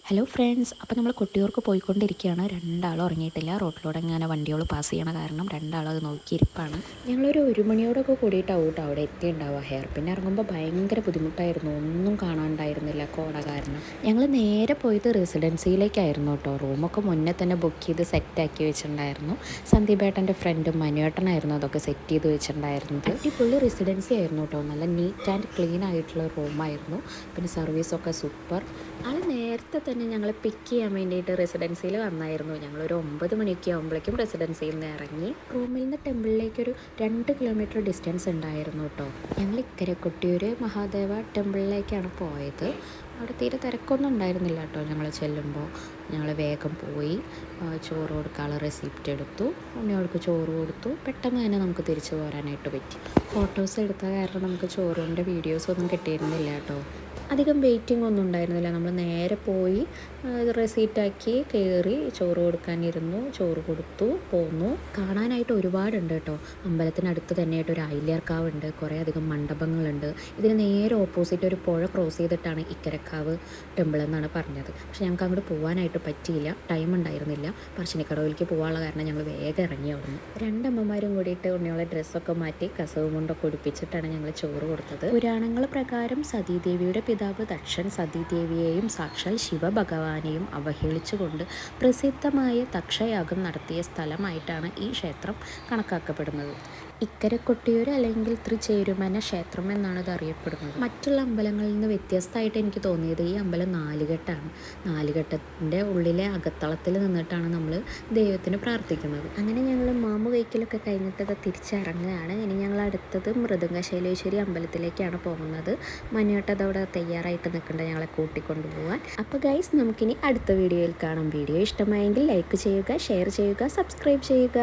Hello friends, അപ്പോൾ നമ്മൾ കൊട്ടിയൂർക്ക് പോയിക്കൊണ്ടിരിക്കുകയാണ്. രണ്ടാളും ഉറങ്ങിയിട്ടില്ല. റോട്ടിലൂടെ ഇങ്ങനെ വണ്ടികൾ പാസ് ചെയ്യണ കാരണം രണ്ടാളും അത് നോക്കിയിരിപ്പാണ്. ഞങ്ങളൊരു 1 മണിയോടൊക്കെ കൂടിയിട്ടാവും കേട്ടോ അവിടെ എത്തിയിട്ടുണ്ടാവുക. ഹെയർ പിന്നെ ഇറങ്ങുമ്പോൾ ഭയങ്കര ബുദ്ധിമുട്ടായിരുന്നു, ഒന്നും കാണാണ്ടായിരുന്നില്ല കോട കാരണം. ഞങ്ങൾ നേരെ പോയത് റെസിഡൻസിയിലേക്കായിരുന്നു കേട്ടോ. റൂമൊക്കെ മുന്നേ തന്നെ ബുക്ക് ചെയ്ത് സെറ്റാക്കി വെച്ചിട്ടുണ്ടായിരുന്നു. സന്ദീപേട്ടൻ്റെ ഫ്രണ്ട് മനുവേട്ടനായിരുന്നു അതൊക്കെ സെറ്റ് ചെയ്ത് വെച്ചിട്ടുണ്ടായിരുന്നത്. അടിപൊളി റെസിഡൻസി ആയിരുന്നു കേട്ടോ. നല്ല നീറ്റ് ആൻഡ് ക്ലീൻ ആയിട്ടുള്ള റൂമായിരുന്നു. പിന്നെ സർവീസൊക്കെ സൂപ്പർ. ആൾ നേരത്തെ തന്നെ ഞങ്ങളെ പിക്ക് ചെയ്യാൻ വേണ്ടിയിട്ട് റെസിഡൻസിയിൽ വന്നായിരുന്നു. ഞങ്ങളൊരു 9 മണിയൊക്കെ ആകുമ്പോഴേക്കും റെസിഡൻസിയിൽ നിന്ന് ഇറങ്ങി. റൂമിൽ നിന്ന് ടെമ്പിളിലേക്കൊരു 2 കിലോമീറ്റർ ഡിസ്റ്റൻസ് ഉണ്ടായിരുന്നു കേട്ടോ. ഞങ്ങൾ ഇക്കരെ കൊട്ടിയൂർ മഹാദേവ ടെമ്പിളിലേക്കാണ് പോയത്. അവിടെ തീരെ തിരക്കൊന്നും ഉണ്ടായിരുന്നില്ല കേട്ടോ. ഞങ്ങൾ ചെല്ലുമ്പോൾ ഞങ്ങൾ വേഗം പോയി ചോറ് കൊടുക്കാനുള്ള റെസിപ്റ്റ് എടുത്തു. ഉണ്ണിയോൾക്ക് ചോറ് കൊടുത്തു. പെട്ടെന്ന് തന്നെ നമുക്ക് തിരിച്ചു പോരാനായിട്ട് പറ്റി. ഫോട്ടോസ് എടുത്ത കാരണം നമുക്ക് ചോറിൻ്റെ വീഡിയോസൊന്നും കിട്ടിയിരുന്നില്ല കേട്ടോ. അധികം വെയിറ്റിംഗ് ഒന്നും ഉണ്ടായിരുന്നില്ല. നമ്മൾ നേരെ പോയി റെസീറ്റാക്കി കയറി ചോറ് കൊടുക്കാനിരുന്നു. ചോറ് കൊടുത്തു പോന്നു. കാണാനായിട്ട് ഒരുപാടുണ്ട് കേട്ടോ. അമ്പലത്തിനടുത്ത് തന്നെയായിട്ട് ഒരു ആയില്യർക്കാവുണ്ട്, കുറേ അധികം മണ്ഡപങ്ങളുണ്ട്. ഇതിന് നേരെ ഓപ്പോസിറ്റ് ഒരു പുഴ ക്രോസ് ചെയ്തിട്ടാണ് ഇക്കരക്കാവ് ടെമ്പിൾ എന്നാണ് പറഞ്ഞത്. പക്ഷെ ഞങ്ങൾക്ക് അങ്ങോട്ട് പോകാനായിട്ട് പറ്റിയില്ല, ടൈം ഉണ്ടായിരുന്നില്ല. പറശ്ശിനിക്കടവിലേക്ക് പോകാനുള്ള കാരണം ഞങ്ങൾ വേഗം ഇറങ്ങി അവിടുന്ന്. രണ്ടമ്മമാരും കൂടിയിട്ട് ഉണ്ണിയോളെ ഡ്രസ്സൊക്കെ മാറ്റി കസവ് കൊണ്ടൊക്കെ ഉടുപ്പിച്ചിട്ടാണ് ഞങ്ങൾ ചോറ് കൊടുത്തത്. പുരാണങ്ങൾ പ്രകാരം സതീദേവിയുടെ പിതാവ് ദക്ഷൻ സതീദേവിയെയും സാക്ഷാൽ ശിവഭഗവാനെയും അവഹേളിച്ചുകൊണ്ട് പ്രസിദ്ധമായ തക്ഷയാഗം നടത്തിയ സ്ഥലമായിട്ടാണ് ഈ ക്ഷേത്രം കണക്കാക്കപ്പെടുന്നത്. ഇക്കരെ കൊട്ടിയൂർ അല്ലെങ്കിൽ തൃച്ചേരുമന ക്ഷേത്രം എന്നാണ് ഇത് അറിയപ്പെടുന്നത്. മറ്റുള്ള അമ്പലങ്ങളിൽ നിന്ന് വ്യത്യസ്തമായിട്ട് എനിക്ക് തോന്നിയത് ഈ അമ്പലം നാലുകെട്ടാണ്. നാലുകെട്ടിൻ്റെ ഉള്ളിലെ അകത്തളത്തിൽ നിന്നിട്ടാണ് നമ്മൾ ദൈവത്തിന് പ്രാർത്ഥിക്കുന്നത്. അങ്ങനെ ഞങ്ങൾ മാമു കൈക്കലൊക്കെ കഴിഞ്ഞിട്ട് തിരിച്ചിറങ്ങുകയാണ്. ഇനി ഞങ്ങൾ അടുത്തത് മൃദംഗശൈലേശ്വരി അമ്പലത്തിലേക്കാണ് പോകുന്നത്. മനുവേട്ടത് അവിടെ തയ്യാറായിട്ട് നിൽക്കേണ്ട ഞങ്ങളെ കൂട്ടിക്കൊണ്ടു പോകാൻ. അപ്പോൾ ഗൈസ്, നമുക്കിനി അടുത്ത വീഡിയോയിൽ കാണാം. വീഡിയോ ഇഷ്ടമായെങ്കിൽ ലൈക്ക് ചെയ്യുക, ഷെയർ ചെയ്യുക, സബ്സ്ക്രൈബ് ചെയ്യുക.